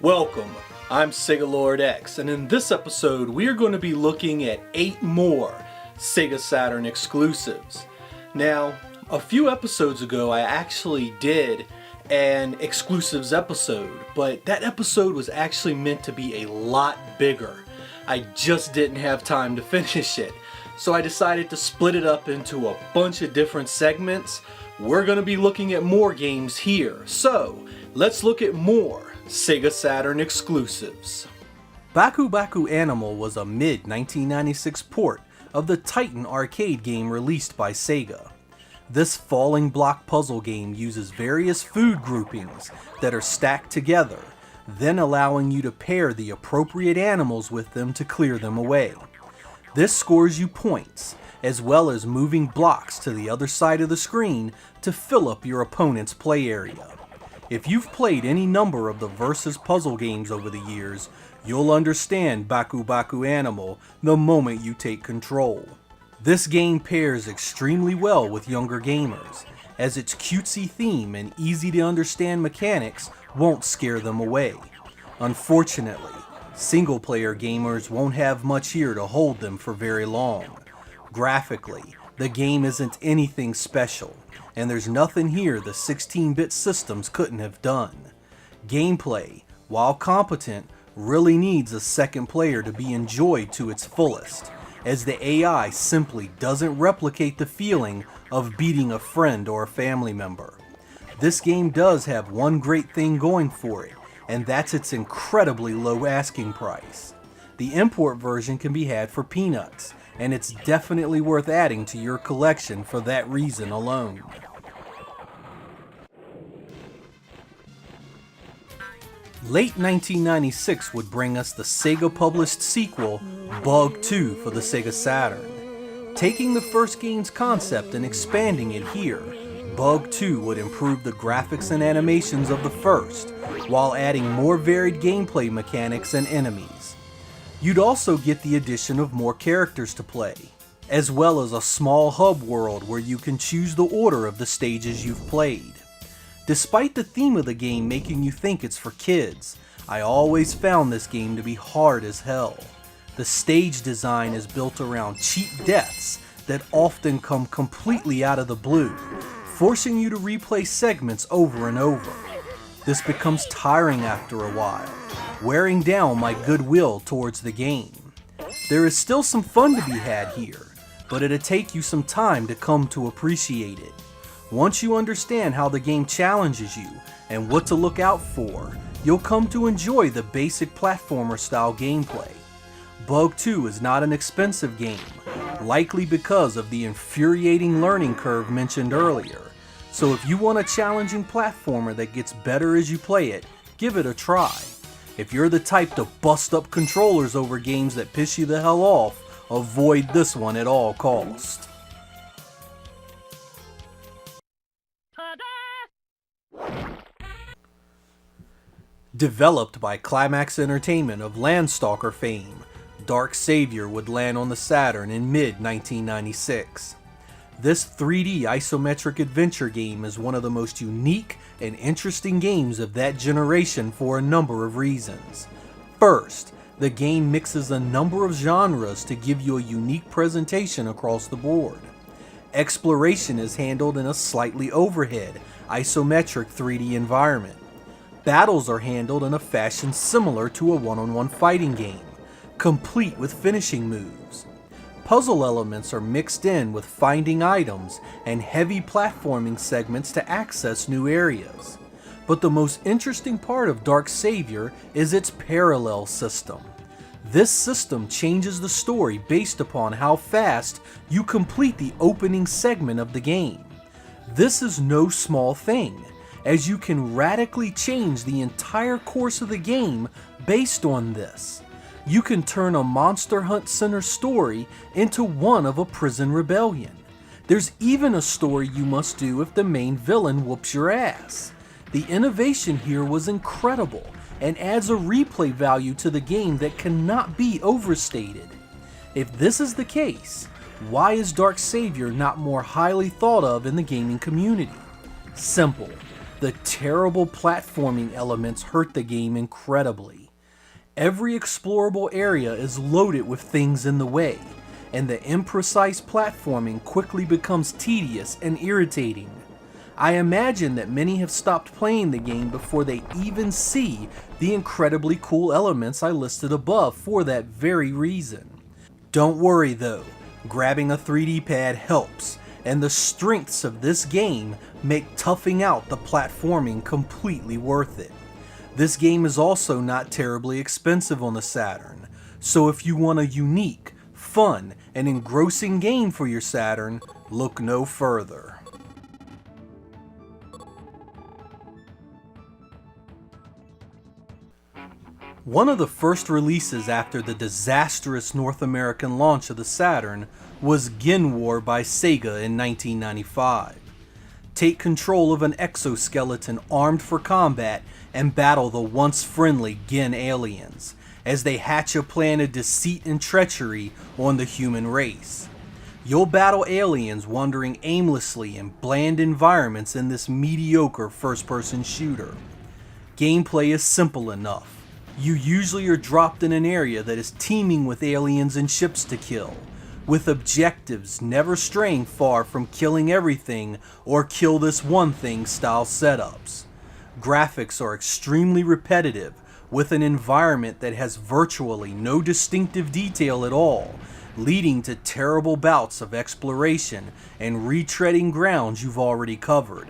Welcome, I'm Sega Lord X, and in this episode we are going to be looking at 8 more Sega Saturn exclusives. Now, a few episodes ago I actually did an exclusives episode, but that episode was actually meant to be a lot bigger. I just didn't have time to finish it, so I decided to split it up into a bunch of different segments. We're going to be looking at more games here, so let's look at more Sega Saturn exclusives. Baku Baku Animal was a mid-1996 port of the Titan arcade game released by Sega. This falling block puzzle game uses various food groupings that are stacked together, then allowing you to pair the appropriate animals with them to clear them away. This scores you points, as well as moving blocks to the other side of the screen to fill up your opponent's play area. If you've played any number of the Versus puzzle games over the years, you'll understand Baku Baku Animal the moment you take control. This game pairs extremely well with younger gamers, as its cutesy theme and easy to understand mechanics won't scare them away. Unfortunately, single player gamers won't have much here to hold them for very long. Graphically, the game isn't anything special, and there's nothing here the 16-bit systems couldn't have done. Gameplay, while competent, really needs a second player to be enjoyed to its fullest, as the AI simply doesn't replicate the feeling of beating a friend or a family member. This game does have one great thing going for it, and that's its incredibly low asking price. The import version can be had for peanuts, and it's definitely worth adding to your collection for that reason alone. Late 1996 would bring us the Sega-published sequel, Bug 2 for the Sega Saturn. Taking the first game's concept and expanding it here, Bug 2 would improve the graphics and animations of the first, while adding more varied gameplay mechanics and enemies. You'd also get the addition of more characters to play, as well as a small hub world where you can choose the order of the stages you've played. Despite the theme of the game making you think it's for kids, I always found this game to be hard as hell. The stage design is built around cheap deaths that often come completely out of the blue, forcing you to replay segments over and over. This becomes tiring after a while, wearing down my goodwill towards the game. There is still some fun to be had here, but it'll take you some time to come to appreciate it. Once you understand how the game challenges you and what to look out for, you'll come to enjoy the basic platformer style gameplay. Bug 2 is not an expensive game, likely because of the infuriating learning curve mentioned earlier. So if you want a challenging platformer that gets better as you play it, give it a try. If you're the type to bust up controllers over games that piss you the hell off, avoid this one at all costs. Developed by Climax Entertainment of Landstalker fame, Dark Savior would land on the Saturn in mid-1996. This 3D isometric adventure game is one of the most unique and interesting games of that generation for a number of reasons. First, the game mixes a number of genres to give you a unique presentation across the board. Exploration is handled in a slightly overhead, isometric 3D environment. Battles are handled in a fashion similar to a one-on-one fighting game, complete with finishing moves. Puzzle elements are mixed in with finding items and heavy platforming segments to access new areas. But the most interesting part of Dark Savior is its parallel system. This system changes the story based upon how fast you complete the opening segment of the game. This is no small thing, as you can radically change the entire course of the game based on this. You can turn a Monster Hunt Center story into one of a prison rebellion. There's even a story you must do if the main villain whoops your ass. The innovation here was incredible and adds a replay value to the game that cannot be overstated. If this is the case, why is Dark Savior not more highly thought of in the gaming community? Simple. The terrible platforming elements hurt the game incredibly. Every explorable area is loaded with things in the way, and the imprecise platforming quickly becomes tedious and irritating. I imagine that many have stopped playing the game before they even see the incredibly cool elements I listed above for that very reason. Don't worry though, grabbing a 3D pad helps, and the strengths of this game make toughing out the platforming completely worth it. This game is also not terribly expensive on the Saturn, so if you want a unique, fun, and engrossing game for your Saturn, look no further. One of the first releases after the disastrous North American launch of the Saturn was Ghen War by Sega in 1995. Take control of an exoskeleton armed for combat and battle the once friendly Ghen aliens, as they hatch a plan of deceit and treachery on the human race. You'll battle aliens wandering aimlessly in bland environments in this mediocre first-person shooter. Gameplay is simple enough. You usually are dropped in an area that is teeming with aliens and ships to kill, with objectives never straying far from killing everything or kill this one thing style setups. Graphics are extremely repetitive, with an environment that has virtually no distinctive detail at all, leading to terrible bouts of exploration and retreading grounds you've already covered.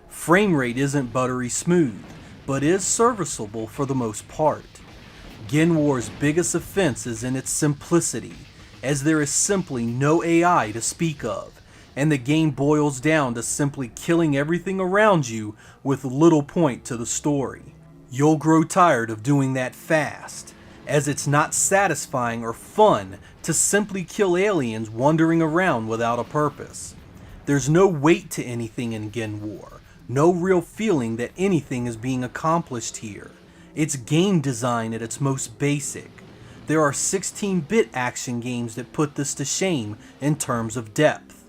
Frame rate isn't buttery smooth, but is serviceable for the most part. Ghen War's biggest offense is in its simplicity, as there is simply no AI to speak of, and the game boils down to simply killing everything around you with little point to the story. You'll grow tired of doing that fast, as it's not satisfying or fun to simply kill aliens wandering around without a purpose. There's no weight to anything in Ghen War. No real feeling that anything is being accomplished here. It's game design at its most basic. There are 16-bit action games that put this to shame in terms of depth.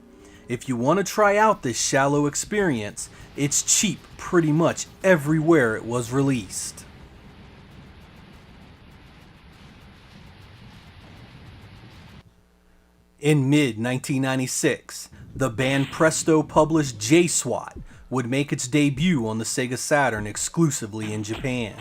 If you want to try out this shallow experience, it's cheap pretty much everywhere it was released. In mid-1996, the band Presto published J-Swat would make its debut on the Sega Saturn exclusively in Japan.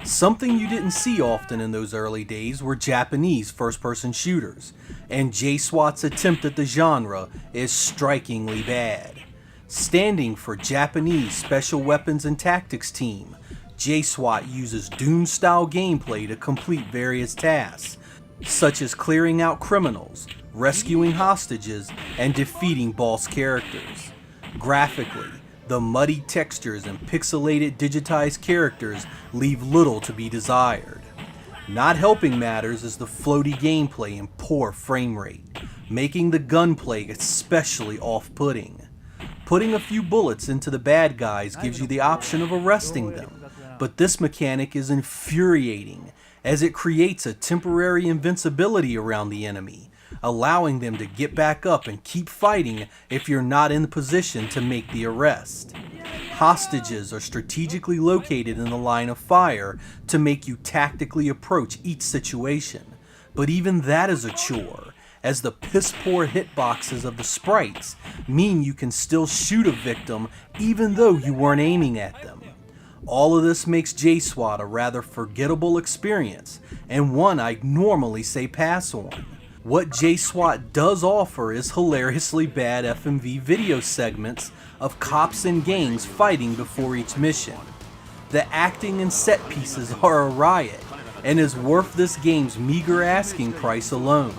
Something you didn't see often in those early days were Japanese first-person shooters, and J-Swat's attempt at the genre is strikingly bad. Standing for Japanese Special Weapons and Tactics Team, J-Swat uses Doom-style gameplay to complete various tasks, such as clearing out criminals, rescuing hostages, and defeating boss characters. Graphically, the muddy textures and pixelated digitized characters leave little to be desired. Not helping matters is the floaty gameplay and poor frame rate, making the gunplay especially off-putting. Putting a few bullets into the bad guys gives you the option of arresting them, but this mechanic is infuriating, as it creates a temporary invincibility around the enemy, allowing them to get back up and keep fighting if you're not in the position to make the arrest. Hostages are strategically located in the line of fire to make you tactically approach each situation, but even that is a chore, as the piss-poor hitboxes of the sprites mean you can still shoot a victim even though you weren't aiming at them. All of this makes J-Swat a rather forgettable experience, and one I'd normally say pass on. What J-Swat does offer is hilariously bad FMV video segments of cops and gangs fighting before each mission. The acting and set pieces are a riot, and is worth this game's meager asking price alone.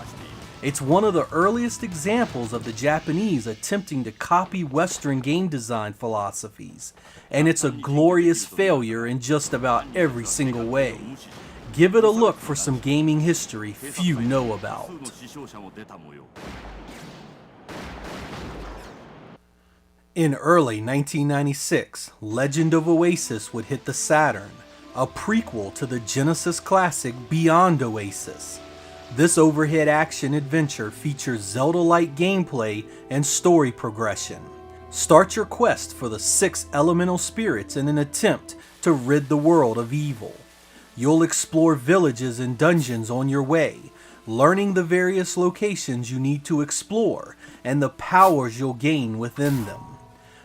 It's one of the earliest examples of the Japanese attempting to copy Western game design philosophies, and it's a glorious failure in just about every single way. Give it a look for some gaming history few know about. In early 1996, Legend of Oasis would hit the Saturn, a prequel to the Genesis classic Beyond Oasis. This overhead action adventure features Zelda-like gameplay and story progression. Start your quest for the 6 elemental spirits in an attempt to rid the world of evil. You'll explore villages and dungeons on your way, learning the various locations you need to explore and the powers you'll gain within them.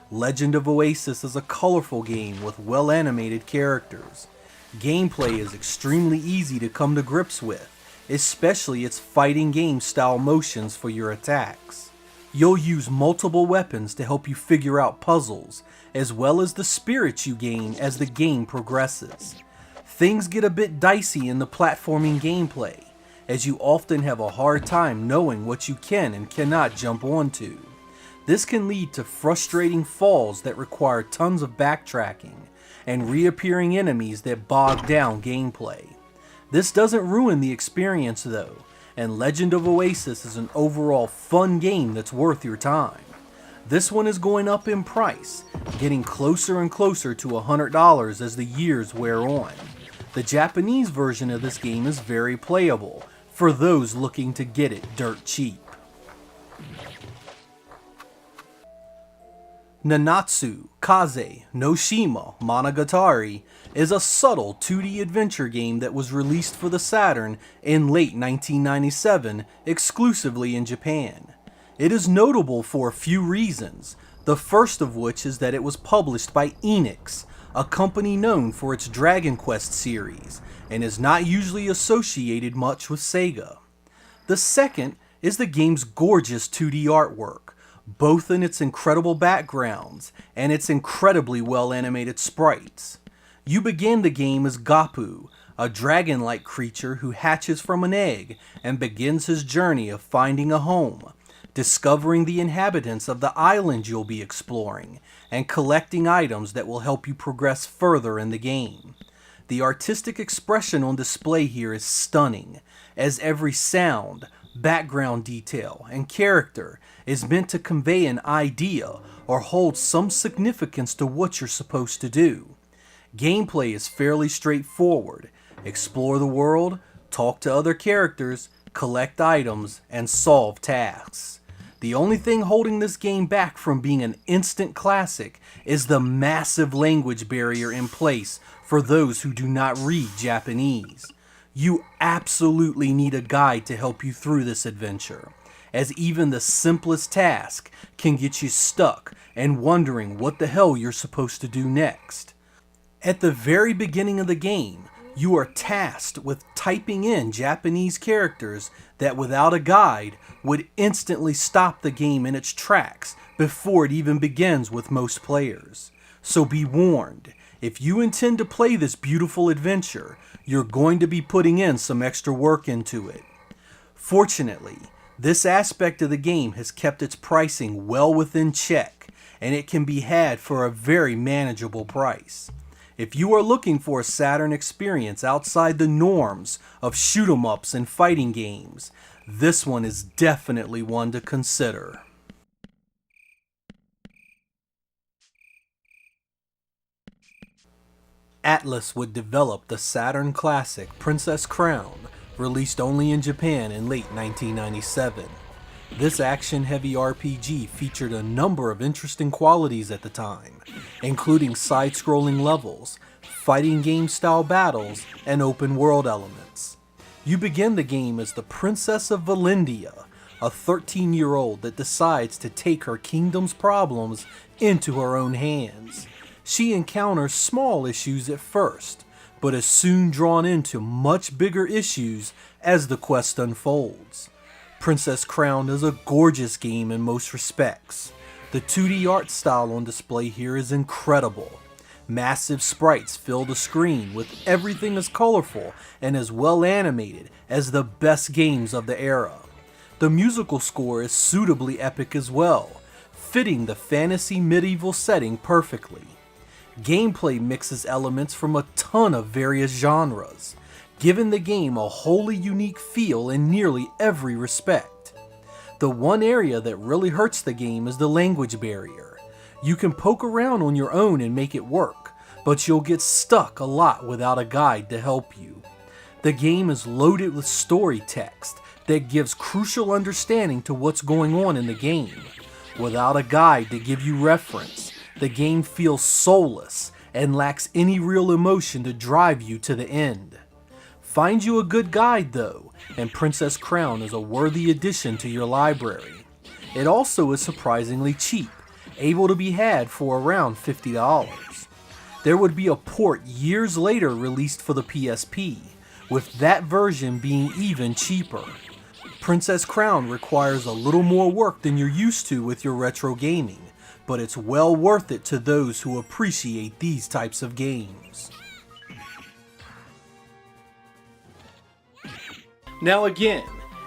Legend of Oasis is a colorful game with well-animated characters. Gameplay is extremely easy to come to grips with, especially its fighting game style motions for your attacks. You'll use multiple weapons to help you figure out puzzles, as well as the spirits you gain as the game progresses. Things get a bit dicey in the platforming gameplay, as you often have a hard time knowing what you can and cannot jump onto. This can lead to frustrating falls that require tons of backtracking, and reappearing enemies that bog down gameplay. This doesn't ruin the experience though, and Legend of Oasis is an overall fun game that's worth your time. This one is going up in price, getting closer and closer to $100 as the years wear on. The Japanese version of this game is very playable, for those looking to get it dirt cheap. Nanatsu, Kaze, no Shima, Monogatari is a subtle 2D adventure game that was released for the Saturn in late 1997 exclusively in Japan. It is notable for a few reasons, the first of which is that it was published by Enix, a company known for its Dragon Quest series, and is not usually associated much with Sega. The second is the game's gorgeous 2D artwork, both in its incredible backgrounds and its incredibly well animated sprites. You begin the game as Gapu, a dragon-like creature who hatches from an egg and begins his journey of finding a home, discovering the inhabitants of the island you'll be exploring, and collecting items that will help you progress further in the game. The artistic expression on display here is stunning, as every sound, background detail, and character is meant to convey an idea or hold some significance to what you're supposed to do. Gameplay is fairly straightforward. Explore the world, talk to other characters, collect items, and solve tasks. The only thing holding this game back from being an instant classic is the massive language barrier in place for those who do not read Japanese. You absolutely need a guide to help you through this adventure, as even the simplest task can get you stuck and wondering what the hell you're supposed to do next. At the very beginning of the game, you are tasked with typing in Japanese characters that without a guide would instantly stop the game in its tracks before it even begins with most players. So be warned, if you intend to play this beautiful adventure, you're going to be putting in some extra work into it. Fortunately, this aspect of the game has kept its pricing well within check, and it can be had for a very manageable price. If you are looking for a Saturn experience outside the norms of shoot-'em-ups and fighting games, this one is definitely one to consider. Atlus would develop the Saturn classic Princess Crown, released only in Japan in late 1997. This action-heavy RPG featured a number of interesting qualities at the time, including side-scrolling levels, fighting game-style battles, and open-world elements. You begin the game as the Princess of Valindia, a 13-year-old that decides to take her kingdom's problems into her own hands. She encounters small issues at first, but is soon drawn into much bigger issues as the quest unfolds. Princess Crown is a gorgeous game in most respects. The 2D art style on display here is incredible. Massive sprites fill the screen with everything as colorful and as well animated as the best games of the era. The musical score is suitably epic as well, fitting the fantasy medieval setting perfectly. Gameplay mixes elements from a ton of various genres, giving the game a wholly unique feel in nearly every respect. The one area that really hurts the game is the language barrier. You can poke around on your own and make it work, but you'll get stuck a lot without a guide to help you. The game is loaded with story text that gives crucial understanding to what's going on in the game. Without a guide to give you reference, the game feels soulless and lacks any real emotion to drive you to the end. Find you a good guide though, and Princess Crown is a worthy addition to your library. It also is surprisingly cheap, able to be had for around $50. There would be a port years later released for the PSP, with that version being even cheaper. Princess Crown requires a little more work than you're used to with your retro gaming, but it's well worth it to those who appreciate these types of games. Now again,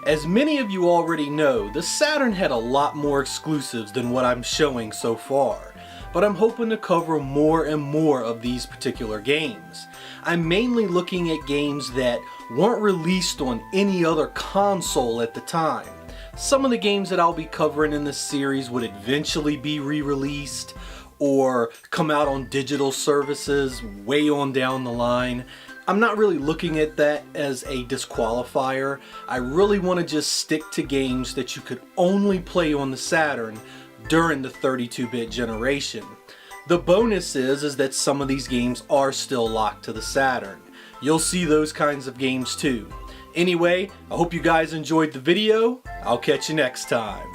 as many of you already know, the Saturn had a lot more exclusives than what I'm showing so far, but I'm hoping to cover more and more of these particular games. I'm mainly looking at games that weren't released on any other console at the time. Some of the games that I'll be covering in this series would eventually be re-released or come out on digital services way on down the line. I'm not really looking at that as a disqualifier. I really want to just stick to games that you could only play on the Saturn during the 32-bit generation. The bonus is that some of these games are still locked to the Saturn. You'll see those kinds of games too. Anyway, I hope you guys enjoyed the video. I'll catch you next time.